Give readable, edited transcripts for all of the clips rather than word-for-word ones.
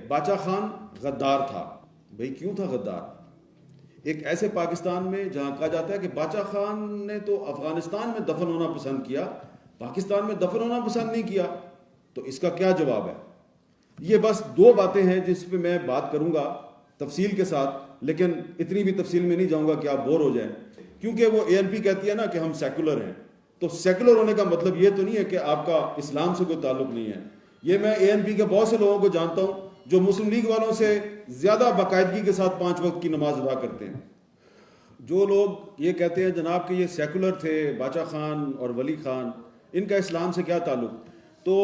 باچا خان غدار تھا. بھئی کیوں تھا غدار؟ ایک ایسے پاکستان میں جہاں کہا جاتا ہے کہ باچا خان نے تو افغانستان میں دفن ہونا پسند کیا, پاکستان میں دفن ہونا پسند نہیں کیا, تو اس کا کیا جواب ہے؟ یہ بس دو باتیں ہیں جس پہ میں بات کروں گا تفصیل کے ساتھ, لیکن اتنی بھی تفصیل میں نہیں جاؤں گا کہ آپ بور ہو جائیں, کیونکہ وہ ANP کہتی ہے نا کہ ہم سیکولر ہیں. تو سیکولر ہونے کا مطلب یہ تو نہیں ہے کہ آپ کا اسلام سے کوئی تعلق نہیں ہے. یہ میں ANP کے بہت سے لوگوں کو جانتا ہوں جو مسلم لیگ والوں سے زیادہ باقاعدگی کے ساتھ 5 وقت کی نماز ادا کرتے ہیں. جو لوگ یہ کہتے ہیں جناب کہ یہ سیکولر تھے, باچا خان اور ولی خان, ان کا اسلام سے کیا تعلق؟ تو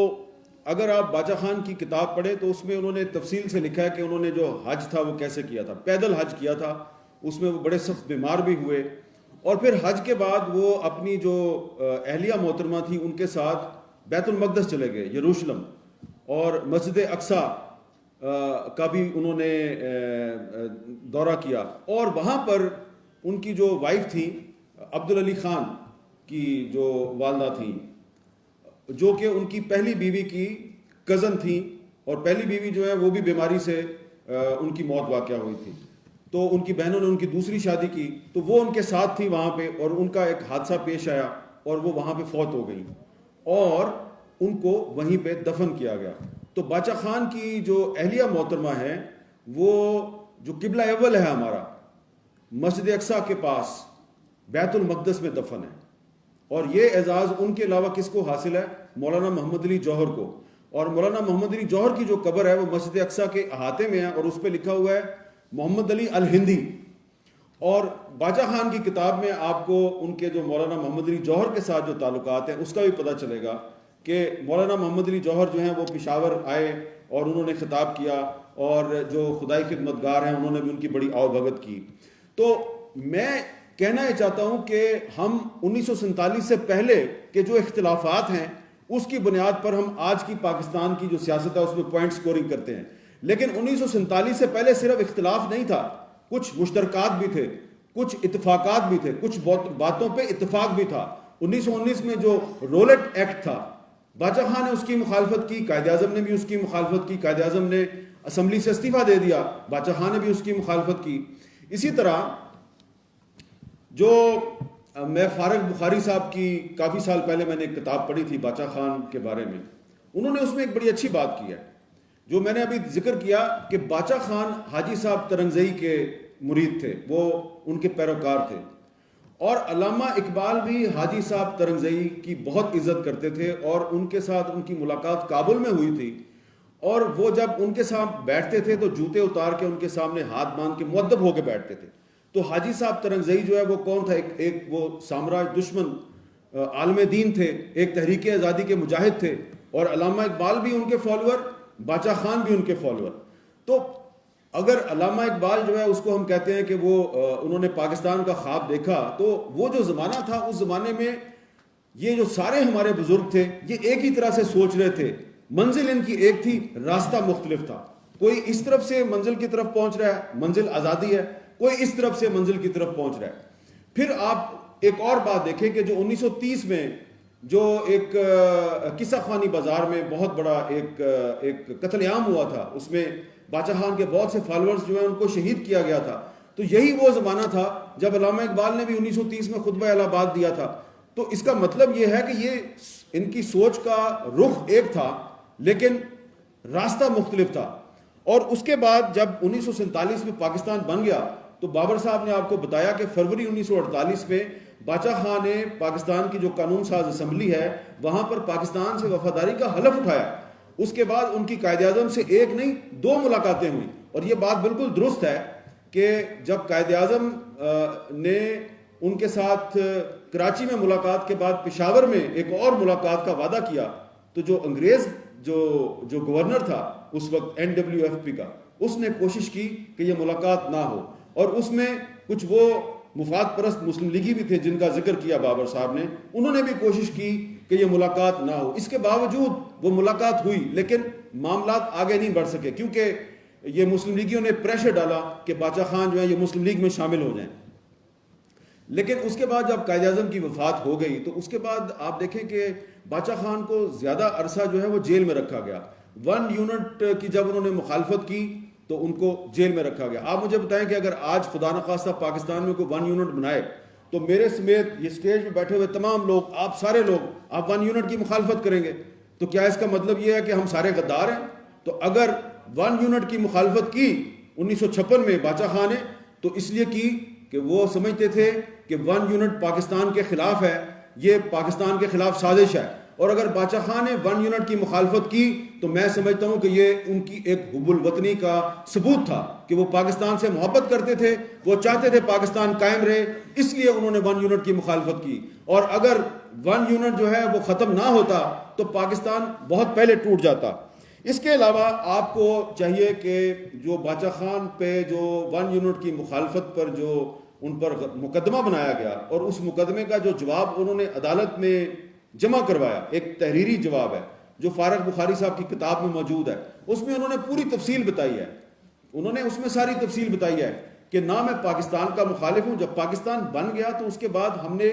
اگر آپ باچا خان کی کتاب پڑھیں تو اس میں انہوں نے تفصیل سے لکھا ہے کہ انہوں نے جو حج تھا وہ کیسے کیا تھا. پیدل حج کیا تھا, اس میں وہ بڑے سخت بیمار بھی ہوئے, اور پھر حج کے بعد وہ اپنی جو اہلیہ محترمہ تھی ان کے ساتھ بیت المقدس چلے گئے, یروشلم, اور مسجد اقصیٰ کا بھی انہوں نے دورہ کیا, اور وہاں پر ان کی جو وائف تھی عبدالعلی خان کی جو والدہ تھیں, جو کہ ان کی پہلی بیوی کی کزن تھی, اور پہلی بیوی جو ہے وہ بھی بیماری سے ان کی موت واقع ہوئی تھی. تو ان کی بہنوں نے ان کی دوسری شادی کی, تو وہ ان کے ساتھ تھی وہاں پہ, اور ان کا ایک حادثہ پیش آیا اور وہ وہاں پہ فوت ہو گئی, اور ان کو وہیں پہ دفن کیا گیا. تو باچا خان کی جو اہلیہ محترمہ ہے وہ جو قبلہ اول ہے ہمارا, مسجد اقصیٰ کے پاس بیت المقدس میں دفن ہے. اور یہ اعزاز ان کے علاوہ کس کو حاصل ہے؟ مولانا محمد علی جوہر کو. اور مولانا محمد علی جوہر کی جو قبر ہے وہ مسجد اقصیٰ کے احاطے میں ہے, اور اس پہ لکھا ہوا ہے محمد علی الہندی. اور باچا خان کی کتاب میں آپ کو ان کے جو مولانا محمد علی جوہر کے ساتھ جو تعلقات ہیں اس کا بھی پتہ چلے گا کہ مولانا محمد علی جوہر جو ہیں وہ پشاور آئے اور انہوں نے خطاب کیا, اور جو خدائی خدمتگار ہیں انہوں نے بھی ان کی بڑی آؤ بھگت کی. تو میں کہنا یہ چاہتا ہوں کہ ہم 1947 سے پہلے کے جو اختلافات ہیں اس کی بنیاد پر ہم آج کی پاکستان کی جو سیاست ہے اس میں پوائنٹ سکورنگ کرتے ہیں, لیکن 1947 سے پہلے صرف اختلاف نہیں تھا, کچھ مشترکات بھی تھے, کچھ اتفاقات بھی تھے, کچھ باتوں پہ اتفاق بھی تھا. 1919 میں جو رولٹ ایکٹ تھا, باچا خان نے اس کی مخالفت کی, قائد اعظم نے بھی اس کی مخالفت کی, قائد اعظم نے اسمبلی سے استعفیٰ دے دیا, باچا خان نے بھی اس کی مخالفت کی. اسی طرح جو میں فارغ بخاری صاحب کی کافی سال پہلے میں نے ایک کتاب پڑھی تھی باچا خان کے بارے میں, انہوں نے اس میں ایک بڑی اچھی بات کی ہے جو میں نے ابھی ذکر کیا کہ باچا خان حاجی صاحب ترنگزئی کے مرید تھے, وہ ان کے پیروکار تھے, اور علامہ اقبال بھی حاجی صاحب ترنگزئی کی بہت عزت کرتے تھے, اور ان کے ساتھ ان کی ملاقات کابل میں ہوئی تھی, اور وہ جب ان کے ساتھ بیٹھتے تھے تو جوتے اتار کے ان کے سامنے ہاتھ باندھ کے مؤدب ہو کے بیٹھتے تھے. تو حاجی صاحب ترنگزئی جو ہے وہ کون تھا؟ ایک وہ سامراج دشمن عالم دین تھے, ایک تحریک آزادی کے مجاہد تھے, اور علامہ اقبال بھی ان کے فالوور, باچا خان بھی ان کے فالوور. تو اگر علامہ اقبال جو ہے اس کو ہم کہتے ہیں کہ وہ انہوں نے پاکستان کا خواب دیکھا, تو وہ جو زمانہ تھا اس زمانے میں یہ جو سارے ہمارے بزرگ تھے یہ ایک ہی طرح سے سوچ رہے تھے, منزل ان کی ایک تھی, راستہ مختلف تھا. کوئی اس طرف سے منزل کی طرف پہنچ رہا ہے, منزل آزادی ہے, کوئی اس طرف سے منزل کی طرف پہنچ رہا ہے. پھر آپ ایک اور بات دیکھیں کہ جو 1930 میں جو ایک قصہ خوانی بازار میں بہت بڑا ایک قتل عام ہوا تھا, اس میں باچا خان کے بہت سے فالورز جو ہیں ان کو شہید کیا گیا تھا, تو یہی وہ زمانہ تھا جب علامہ اقبال نے بھی 1930 میں خطبہ الہ آباد دیا تھا. تو اس کا مطلب یہ ہے کہ یہ ان کی سوچ کا رخ ایک تھا لیکن راستہ مختلف تھا. اور اس کے بعد جب 1947 میں پاکستان بن گیا تو بابر صاحب نے آپ کو بتایا کہ فروری 1948 میں باچا خان نے پاکستان کی جو قانون ساز اسمبلی ہے وہاں پر پاکستان سے وفاداری کا حلف اٹھایا. اس کے بعد ان کی قائد اعظم سے ایک نہیں 2 ملاقاتیں ہوئیں, اور یہ بات بالکل درست ہے کہ جب قائد اعظم نے ان کے ساتھ کراچی میں ملاقات کے بعد پشاور میں ایک اور ملاقات کا وعدہ کیا, تو جو انگریز جو گورنر تھا اس وقت NWFP کا, اس نے کوشش کی کہ یہ ملاقات نہ ہو, اور اس میں کچھ وہ مفاد پرست مسلم لیگی بھی تھے جن کا ذکر کیا بابر صاحب نے, انہوں نے بھی کوشش کی کہ یہ ملاقات نہ ہو. اس کے باوجود وہ ملاقات ہوئی لیکن معاملات آگے نہیں بڑھ سکے کیونکہ یہ مسلم لیگیوں نے پریشر ڈالا کہ باچا خان جو ہے یہ مسلم لیگ میں شامل ہو جائیں. لیکن اس کے بعد جب قائد اعظم کی وفات ہو گئی تو اس کے بعد آپ دیکھیں کہ باچا خان کو زیادہ عرصہ جو ہے وہ جیل میں رکھا گیا. 1 یونٹ کی جب انہوں نے مخالفت کی تو ان کو جیل میں رکھا گیا. آپ مجھے بتائیں کہ اگر آج خدا نخواستہ پاکستان میں کوئی 1 یونٹ بنائے تو میرے سمیت یہ اسٹیج پہ بیٹھے ہوئے تمام لوگ، آپ سارے لوگ، آپ 1 یونٹ کی مخالفت کریں گے. تو کیا اس کا مطلب یہ ہے کہ ہم سارے غدار ہیں؟ تو اگر 1 یونٹ کی مخالفت کی 1956 میں باچا خان نے تو اس لیے کی کہ وہ سمجھتے تھے کہ 1 یونٹ پاکستان کے خلاف ہے، یہ پاکستان کے خلاف سازش ہے. اور اگر باچا خان نے 1 یونٹ کی مخالفت کی تو میں سمجھتا ہوں کہ یہ ان کی ایک حب الوطنی کا ثبوت تھا کہ وہ پاکستان سے محبت کرتے تھے، وہ چاہتے تھے پاکستان قائم رہے، اس لیے انہوں نے 1 یونٹ کی مخالفت کی. اور اگر 1 یونٹ جو ہے وہ ختم نہ ہوتا تو پاکستان بہت پہلے ٹوٹ جاتا. اس کے علاوہ آپ کو چاہیے کہ جو باچا خان پہ جو 1 یونٹ کی مخالفت پر جو ان پر مقدمہ بنایا گیا اور اس مقدمے کا جو جواب انہوں نے عدالت میں جمع کروایا، ایک تحریری جواب ہے جو فارغ بخاری صاحب کی کتاب میں موجود ہے، اس میں انہوں نے پوری تفصیل بتائی ہے. انہوں نے اس میں ساری تفصیل بتائی ہے کہ نہ میں پاکستان کا مخالف ہوں. جب پاکستان بن گیا تو اس کے بعد ہم نے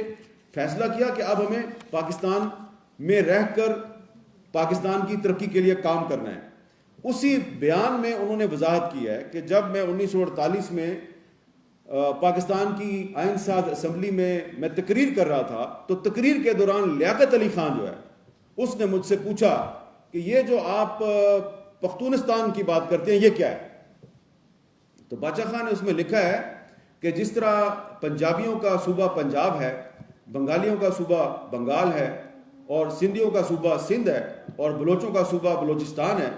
فیصلہ کیا کہ اب ہمیں پاکستان میں رہ کر پاکستان کی ترقی کے لیے کام کرنا ہے. اسی بیان میں انہوں نے وضاحت کی ہے کہ جب میں 1948 میں پاکستان کی آئین ساز اسمبلی میں تقریر کر رہا تھا تو تقریر کے دوران لیاقت علی خان جو ہے اس نے مجھ سے پوچھا کہ یہ جو آپ پختونستان کی بات کرتے ہیں یہ کیا ہے؟ تو باچا خان نے اس میں لکھا ہے کہ جس طرح پنجابیوں کا صوبہ پنجاب ہے، بنگالیوں کا صوبہ بنگال ہے، اور سندھیوں کا صوبہ سندھ ہے، اور بلوچوں کا صوبہ بلوچستان ہے،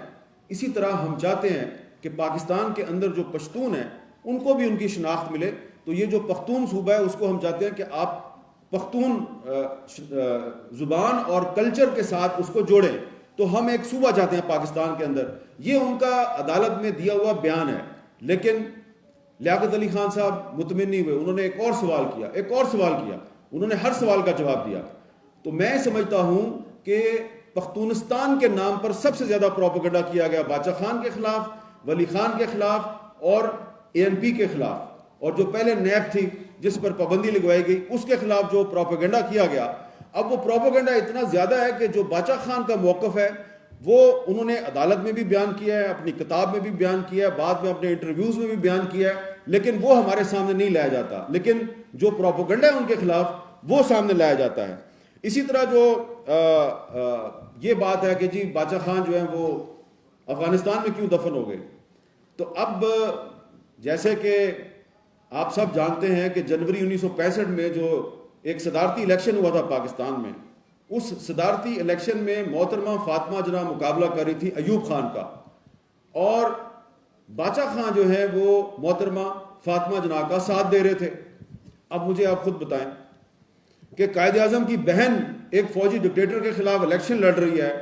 اسی طرح ہم چاہتے ہیں کہ پاکستان کے اندر جو پشتون ہیں ان کو بھی ان کی شناخت ملے. تو یہ جو پختون صوبہ ہے اس کو ہم چاہتے ہیں کہ آپ پختون زبان اور کلچر کے ساتھ اس کو جوڑیں. تو ہم ایک صوبہ چاہتے ہیں پاکستان کے اندر. یہ ان کا عدالت میں دیا ہوا بیان ہے. لیکن لیاقت علی خان صاحب مطمئن نہیں ہوئے، انہوں نے ایک اور سوال کیا، انہوں نے ہر سوال کا جواب دیا. تو میں سمجھتا ہوں کہ پختونستان کے نام پر سب سے زیادہ پروپیگنڈا کیا گیا باچا خان کے خلاف، ولی خان کے خلاف اور ANP کے خلاف. اور جو پہلے نیب تھی جس پر پابندی لگوائی گئی اس کے خلاف جو پروپیگنڈا کیا گیا، اب وہ پروپیگنڈا اتنا زیادہ ہے کہ جو باچا خان کا موقف ہے وہ انہوں نے عدالت میں بھی بیان کیا ہے، اپنی کتاب میں بھی بیان کیا ہے، بعد میں اپنے انٹرویوز میں بھی بیان کیا ہے، لیکن وہ ہمارے سامنے نہیں لایا جاتا. لیکن جو پروپیگنڈا ہے ان کے خلاف وہ سامنے لایا جاتا ہے. اسی طرح جو یہ بات ہے کہ جی باچا خان جو ہیں وہ افغانستان میں کیوں دفن ہو گئے، تو اب جیسے کہ آپ سب جانتے ہیں کہ جنوری 1965 میں جو ایک صدارتی الیکشن ہوا تھا پاکستان میں، اس صدارتی الیکشن میں محترمہ فاطمہ جناح مقابلہ کر رہی تھی ایوب خان کا، اور باچا خان جو ہے وہ محترمہ فاطمہ جناح کا ساتھ دے رہے تھے. اب مجھے آپ خود بتائیں کہ قائد اعظم کی بہن ایک فوجی ڈکٹیٹر کے خلاف الیکشن لڑ رہی ہے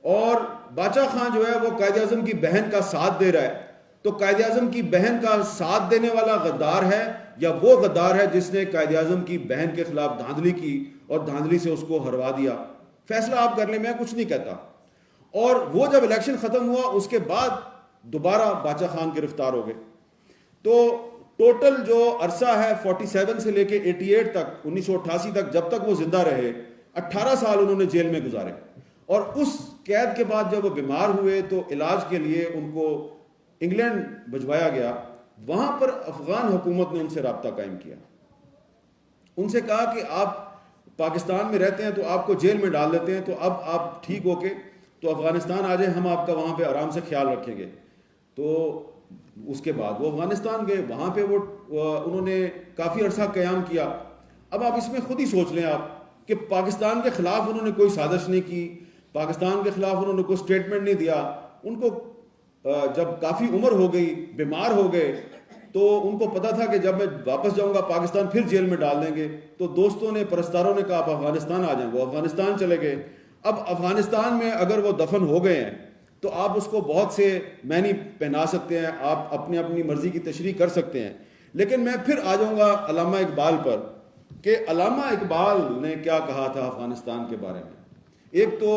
اور باچا خان جو ہے وہ قائد اعظم کی بہن کا ساتھ دے رہا ہے، تو قائد اعظم کی بہن کا ساتھ دینے والا غدار ہے یا وہ غدار ہے جس نے قائد اعظم کی بہن کے خلاف دھاندلی کی اور دھاندلی سے اس کو ہروا دیا؟ فیصلہ آپ کر لیں، میں کچھ نہیں کہتا. اور وہ جب الیکشن ختم ہوا اس کے بعد دوبارہ باچا خان گرفتار ہو گئے. تو ٹوٹل جو عرصہ ہے 47 سے لے کے 88 تک، 1988 تک، جب تک وہ زندہ رہے 18 سال انہوں نے جیل میں گزارے. اور اس قید کے بعد جب وہ بیمار ہوئے تو علاج کے لیے ان کو انگلینڈ بھجوایا گیا. وہاں پر افغان حکومت نے ان سے رابطہ قائم کیا، ان سے کہا کہ آپ پاکستان میں رہتے ہیں تو آپ کو جیل میں ڈال دیتے ہیں، تو اب آپ ٹھیک ہو کے تو افغانستان آ جائیں، ہم آپ کا وہاں پہ آرام سے خیال رکھیں گے. تو اس کے بعد وہ افغانستان گئے، وہاں پہ وہ انہوں نے کافی عرصہ قیام کیا. اب آپ اس میں خود ہی سوچ لیں آپ کہ پاکستان کے خلاف انہوں نے کوئی سازش نہیں کی، پاکستان کے خلاف انہوں نے کوئی سٹیٹمنٹ نہیں دیا. ان کو جب کافی عمر ہو گئی، بیمار ہو گئے، تو ان کو پتا تھا کہ جب میں واپس جاؤں گا پاکستان پھر جیل میں ڈال دیں گے. تو دوستوں نے، پرستاروں نے کہا آپ افغانستان آ جائیں. وہ افغانستان چلے گئے. اب افغانستان میں اگر وہ دفن ہو گئے ہیں تو آپ اس کو بہت سے معنی پہنا سکتے ہیں، آپ اپنی مرضی کی تشریح کر سکتے ہیں. لیکن میں پھر آ جاؤں گا علامہ اقبال پر کہ علامہ اقبال نے کیا کہا تھا افغانستان کے بارے میں. ایک تو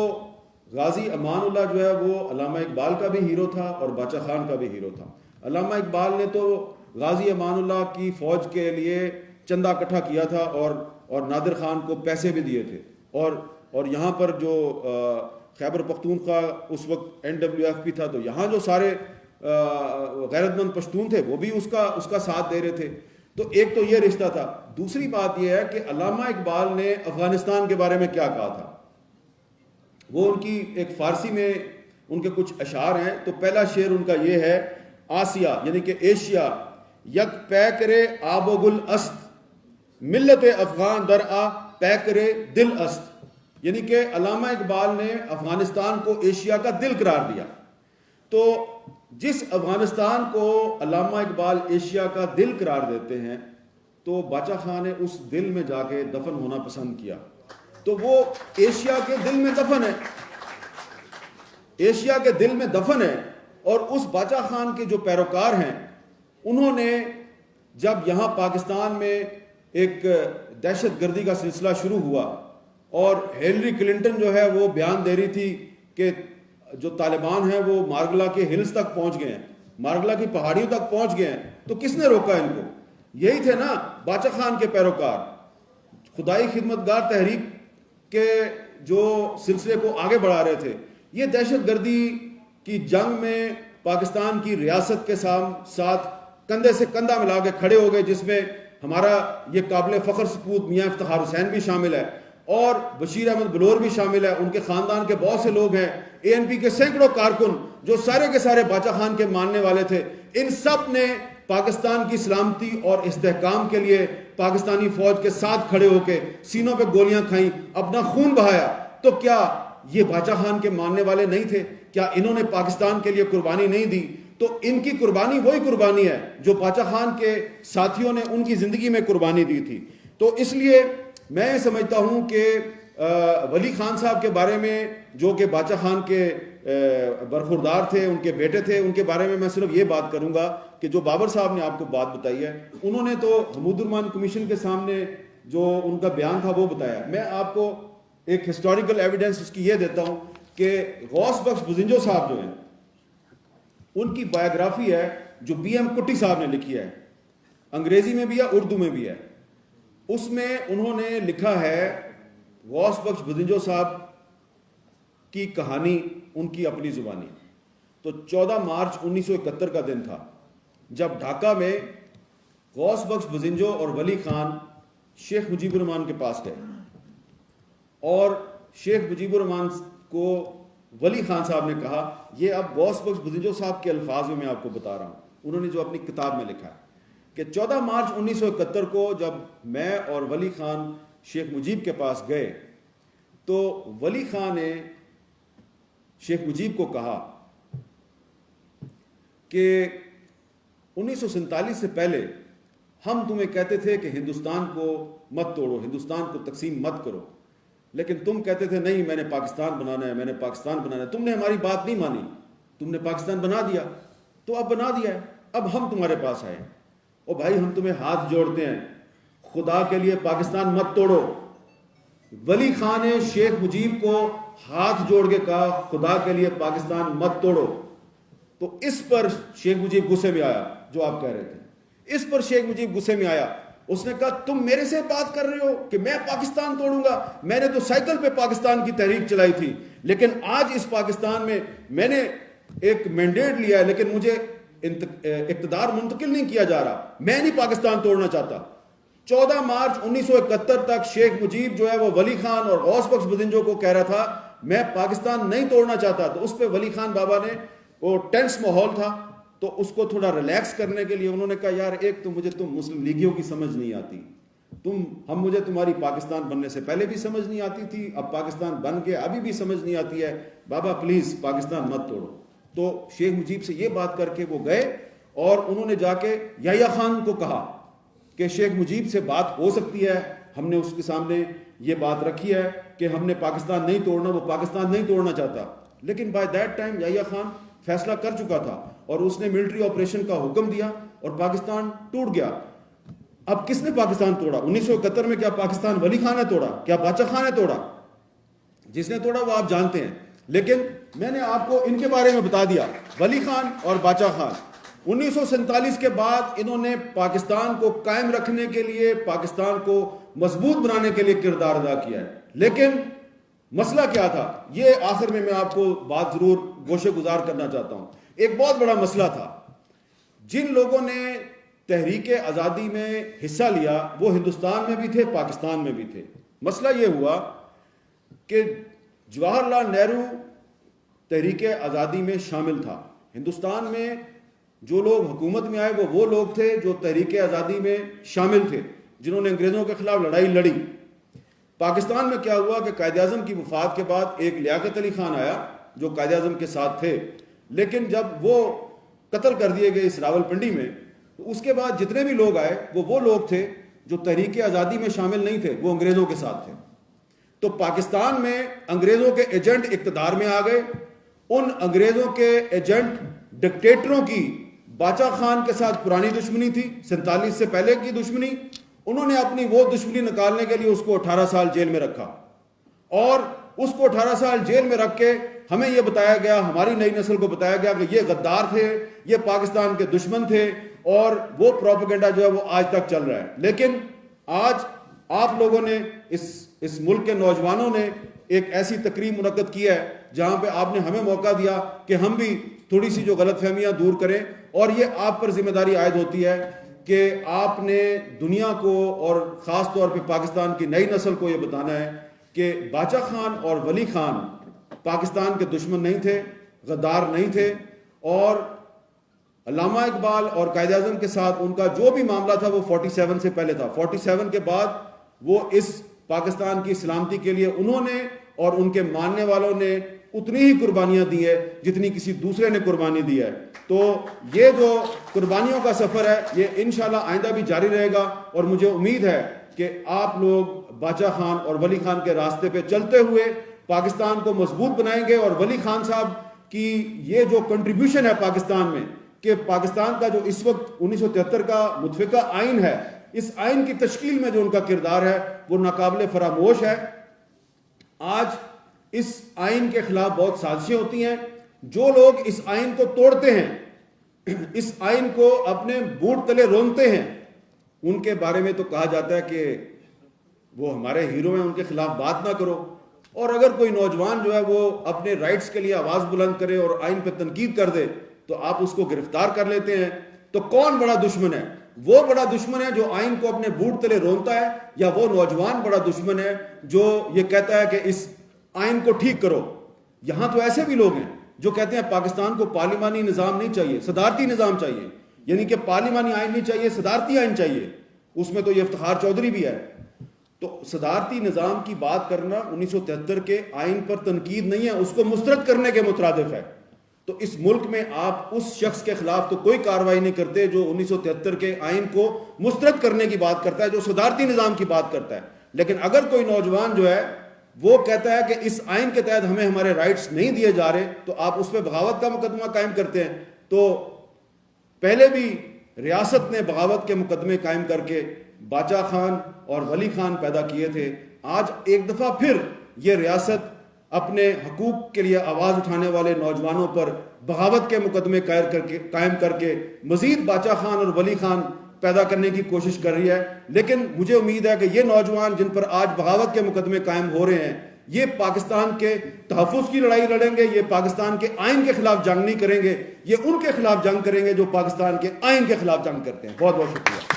غازی امان اللہ جو ہے وہ علامہ اقبال کا بھی ہیرو تھا اور باچا خان کا بھی ہیرو تھا. علامہ اقبال نے تو غازی امان اللہ کی فوج کے لیے چندہ اکٹھا کیا تھا اور نادر خان کو پیسے بھی دیے تھے. اور یہاں پر جو خیبر پختونخوا اس وقت NWFP تھا، تو یہاں جو سارے غیرت مند پشتون تھے وہ بھی اس کا ساتھ دے رہے تھے. تو ایک تو یہ رشتہ تھا. دوسری بات یہ ہے کہ علامہ اقبال نے افغانستان کے بارے میں کیا کہا تھا. وہ ان کی ایک فارسی میں ان کے کچھ اشعار ہیں. تو پہلا شعر ان کا یہ ہے: آسیا یعنی کہ ایشیا یک پیکرے آب و گل است، ملت افغان در آ پیکرے دل است. یعنی کہ علامہ اقبال نے افغانستان کو ایشیا کا دل قرار دیا. تو جس افغانستان کو علامہ اقبال ایشیا کا دل قرار دیتے ہیں تو باچا خان نے اس دل میں جا کے دفن ہونا پسند کیا. تو وہ ایشیا کے دل میں دفن ہے، ایشیا کے دل میں دفن ہے. اور اس باچا خان کے جو پیروکار ہیں انہوں نے جب یہاں پاکستان میں ایک دہشت گردی کا سلسلہ شروع ہوا اور ہیلری کلنٹن جو ہے وہ بیان دے رہی تھی کہ جو طالبان ہیں وہ مارگلا کے ہلز تک پہنچ گئے ہیں، مارگلا کی پہاڑیوں تک پہنچ گئے ہیں، تو کس نے روکا ان کو؟ یہی تھے نا باچا خان کے پیروکار، خدائی خدمتگار تحریک کے جو سلسلے کو آگے بڑھا رہے تھے. یہ دہشت گردی کی جنگ میں پاکستان کی ریاست کے ساتھ کندھے سے کندھا ملا کے کھڑے ہو گئے، جس میں ہمارا یہ قابل فخر سپوت میاں افتخار حسین بھی شامل ہے اور بشیر احمد بلور بھی شامل ہے. ان کے خاندان کے بہت سے لوگ ہیں، ANP کے سینکڑوں کارکن جو سارے کے سارے باچا خان کے ماننے والے تھے. ان سب نے پاکستان کی سلامتی اور استحکام کے لیے پاکستانی فوج کے ساتھ کھڑے ہو کے سینوں پہ گولیاں کھائیں، اپنا خون بہایا. تو کیا یہ باچا خان کے ماننے والے نہیں تھے؟ کیا انہوں نے پاکستان کے لیے قربانی نہیں دی؟ تو ان کی قربانی وہی قربانی ہے جو باچا خان کے ساتھیوں نے ان کی زندگی میں قربانی دی تھی. تو اس لیے میں سمجھتا ہوں کہ ولی خان صاحب کے بارے میں جو کہ باچا خان کے برخوردار تھے، ان کے بیٹے تھے، ان کے بارے میں صرف یہ بات کروں گا کہ جو بابر صاحب نے آپ کو بات بتائی ہے، انہوں نے تو حمود الرحمان کمیشن کے سامنے جو ان کا بیان تھا وہ بتایا. میں آپ کو ایک ہسٹوریکل ایویڈنس اس کی یہ دیتا ہوں کہ غوث بخش بزنجو صاحب جو ہیں ان کی بایوگرافی ہے جو BM کٹی صاحب نے لکھی ہے، انگریزی میں بھی ہے اردو میں بھی ہے. اس میں انہوں نے لکھا ہے غوث بخش بزنجو صاحب کی کہانی ان کی اپنی زبانی. تو 14 مارچ 1971 کا دن تھا جب ڈھاکہ میں غوث بخش بزنجو اور ولی خان شیخ مجیب الرحمان کے پاس گئے اور شیخ مجیب الرحمان کو ولی خان صاحب نے کہا، یہ اب غوث بخش بزنجو صاحب کے الفاظ میں آپ کو بتا رہا ہوں، انہوں نے جو اپنی کتاب میں لکھا ہے کہ 14 مارچ 1971 کو جب میں اور ولی خان شیخ مجیب کے پاس گئے تو ولی خان نے شیخ مجیب کو کہا کہ 1947 سے پہلے ہم تمہیں کہتے تھے کہ ہندوستان کو مت توڑو، ہندوستان کو تقسیم مت کرو، لیکن تم کہتے تھے نہیں میں نے پاکستان بنانا ہے، میں نے پاکستان بنانا ہے. تم نے ہماری بات نہیں مانی، تم نے پاکستان بنا دیا. تو اب بنا دیا ہے، اب ہم تمہارے پاس آئے. او بھائی ہم تمہیں ہاتھ جوڑتے ہیں، خدا کے لیے پاکستان مت توڑو. ولی خان نے شیخ مجیب کو ہاتھ جوڑ کے کہا خدا کے لیے پاکستان مت توڑو. تو اس پر شیخ مجیب غصے میں آیا، جو آپ کہہ رہے تھے، اس پر شیخ مجیب غصے میں آیا. اس نے کہا تم میرے سے بات کر رہے ہو کہ میں پاکستان توڑوں گا؟ میں نے تو سائیکل پہ پاکستان کی تحریک چلائی تھی، لیکن آج اس پاکستان میں نے ایک مینڈیٹ لیا ہے لیکن مجھے اقتدار منتقل نہیں کیا جا رہا. میں نہیں پاکستان توڑنا چاہتا. 14 مارچ 1971 تک شیخ مجیب جو ہے وہ ولی خان اور غوث بخش بزنجو کو کہہ رہا تھا میں پاکستان نہیں توڑنا چاہتا. تو اس پہ ولی خان بابا نے، وہ ٹینس ماحول تھا تو اس کو تھوڑا ریلیکس کرنے کے لیے انہوں نے کہا یار ایک تو مجھے تم مسلم لیگیوں کی سمجھ نہیں آتی، مجھے تمہاری پاکستان بننے سے پہلے بھی سمجھ نہیں آتی تھی، اب پاکستان بن کے ابھی بھی سمجھ نہیں آتی ہے، بابا پلیز پاکستان مت توڑو. تو شیخ مجیب سے یہ بات کر کے وہ گئے اور انہوں نے جا کے یحییٰ خان کو کہا کہ شیخ مجیب سے بات ہو سکتی ہے. ہم نے اس کے سامنے یہ بات رکھی ہے کہ ہم نے پاکستان نہیں توڑنا، وہ پاکستان نہیں توڑنا چاہتا. لیکن by that time Yahya Khan فیصلہ کر چکا تھا اور اس نے ملٹری آپریشن کا حکم دیا اور پاکستان ٹوٹ گیا. اب کس نے پاکستان توڑا؟ 1971 میں کیا پاکستان ولی خان نے توڑا؟ کیا باچا خان نے توڑا؟ جس نے توڑا وہ آپ جانتے ہیں. لیکن میں نے آپ کو ان کے بارے میں بتا دیا، ولی خان اور باچا خان 1947 کے بعد انہوں نے پاکستان کو قائم رکھنے کے لیے، پاکستان کو مضبوط بنانے کے لیے کردار ادا کیا ہے. لیکن مسئلہ کیا تھا یہ آخر میں آپ کو بات ضرور گوشے گزار کرنا چاہتا ہوں. ایک بہت بڑا مسئلہ تھا. جن لوگوں نے تحریک آزادی میں حصہ لیا وہ ہندوستان میں بھی تھے, پاکستان میں بھی تھے. مسئلہ یہ ہوا کہ جواہر لال نہرو تحریک آزادی میں شامل تھا. ہندوستان میں جو لوگ حکومت میں آئے وہ لوگ تھے جو تحریک آزادی میں شامل تھے, جنہوں نے انگریزوں کے خلاف لڑائی لڑی. پاکستان میں کیا ہوا کہ قائد اعظم کی وفات کے بعد ایک لیاقت علی خان آیا جو قائد اعظم کے ساتھ تھے, لیکن جب وہ قتل کر دیے گئے اس راول پنڈی میں, تو اس کے بعد جتنے بھی لوگ آئے وہ لوگ تھے جو تحریک آزادی میں شامل نہیں تھے, وہ انگریزوں کے ساتھ تھے. تو پاکستان میں انگریزوں کے ایجنٹ اقتدار میں آ گئے. ان انگریزوں کے ایجنٹ ڈکٹیٹروں کی باچا خان کے ساتھ پرانی دشمنی تھی, 47 سے پہلے کی دشمنی. انہوں نے اپنی وہ دشمنی نکالنے کے لیے اس کو 18 سال جیل میں رکھا, اور اس کو 18 سال جیل میں رکھ کے ہمیں یہ بتایا گیا, ہماری نئی نسل کو بتایا گیا کہ یہ غدار تھے, یہ پاکستان کے دشمن تھے, اور وہ پروپیگنڈا جو ہے وہ آج تک چل رہا ہے. لیکن آج آپ لوگوں نے اس ملک کے نوجوانوں نے ایک ایسی تقریب منعقد کی ہے جہاں پہ آپ نے ہمیں موقع دیا کہ ہم بھی تھوڑی سی جو غلط فہمیاں دور کریں, اور یہ آپ پر ذمہ داری عائد ہوتی ہے کہ آپ نے دنیا کو اور خاص طور پہ پاکستان کی نئی نسل کو یہ بتانا ہے کہ باچا خان اور ولی خان پاکستان کے دشمن نہیں تھے, غدار نہیں تھے, اور علامہ اقبال اور قائد اعظم کے ساتھ ان کا جو بھی معاملہ تھا وہ 47 سے پہلے تھا. 47 کے بعد وہ اس پاکستان کی سلامتی کے لیے انہوں نے اور ان کے ماننے والوں نے اتنی ہی قربانیاں دی ہے جتنی کسی دوسرے نے قربانی دی ہے. تو یہ جو قربانیوں کا سفر ہے یہ انشاءاللہ آئندہ بھی جاری رہے گا, اور مجھے امید ہے کہ آپ لوگ باچا خان اور ولی خان کے راستے پہ چلتے ہوئے پاکستان کو مضبوط بنائیں گے. اور ولی خان صاحب کی یہ جو کنٹریبیوشن ہے پاکستان میں, کہ پاکستان کا جو اس وقت 1973 کا متفقہ آئین ہے, اس آئین کی تشکیل میں جو ان کا کردار ہے وہ ناقابل فراموش ہے. آج اس آئین کے خلاف بہت سازشیں ہوتی ہیں. جو لوگ اس آئین کو توڑتے ہیں, اس آئین کو اپنے بوٹ تلے رونتے ہیں, ان کے بارے میں تو کہا جاتا ہے کہ وہ ہمارے ہیرو ہیں, ان کے خلاف بات نہ کرو. اور اگر کوئی نوجوان جو ہے وہ اپنے رائٹس کے لیے آواز بلند کرے اور آئین پہ تنقید کر دے تو آپ اس کو گرفتار کر لیتے ہیں. تو کون بڑا دشمن ہے؟ وہ بڑا دشمن ہے جو آئین کو اپنے بوٹ تلے رونتا ہے, یا وہ نوجوان بڑا دشمن ہے جو یہ کہتا ہے کہ اس آئین کو ٹھیک کرو؟ یہاں تو ایسے بھی لوگ ہیں جو کہتے ہیں پاکستان کو پارلیمانی نظام نہیں چاہیے, صدارتی نظام چاہیے. یعنی کہ پارلیمانی آئین نہیں چاہیے, صدارتی آئین چاہیے. اس میں تو یہ افتخار چودھری بھی ہے. تو صدارتی نظام کی بات کرنا 1973 کے آئین پر تنقید نہیں ہے, اس کو مسترد کرنے کے مترادف ہے. تو اس ملک میں آپ اس شخص کے خلاف تو کوئی کارروائی نہیں کرتے جو 1973 کے آئین کو مسترد کرنے کی بات کرتا ہے, جو صدارتی نظام کی بات کرتا ہے. لیکن اگر کوئی نوجوان جو ہے وہ کہتا ہے کہ اس آئین کے تحت ہمیں ہمارے رائٹس نہیں دیے جا رہے, تو آپ اس پہ بغاوت کا مقدمہ قائم کرتے ہیں. تو پہلے بھی ریاست نے بغاوت کے مقدمے قائم کر کے باچا خان اور ولی خان پیدا کیے تھے. آج ایک دفعہ پھر یہ ریاست اپنے حقوق کے لیے آواز اٹھانے والے نوجوانوں پر بغاوت کے مقدمے قائم کر کے مزید باچا خان اور ولی خان پیدا کرنے کی کوشش کر رہی ہے. لیکن مجھے امید ہے کہ یہ نوجوان جن پر آج بغاوت کے مقدمے قائم ہو رہے ہیں, یہ پاکستان کے تحفظ کی لڑائی لڑیں گے, یہ پاکستان کے آئین کے خلاف جنگ نہیں کریں گے, یہ ان کے خلاف جنگ کریں گے جو پاکستان کے آئین کے خلاف جنگ کرتے ہیں. بہت بہت شکریہ.